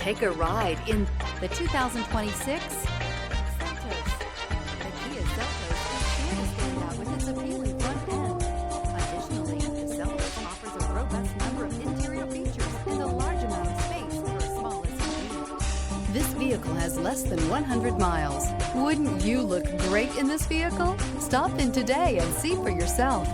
Take a ride in the 2026 Seltos. The Kia Seltos is sure to stand out with its appealing front end. Additionally, the Seltos offers a robust number of interior features and a large amount of space for a small SUV. This vehicle has less than 100 miles. Wouldn't you look great in this vehicle? Stop in today and see for yourself.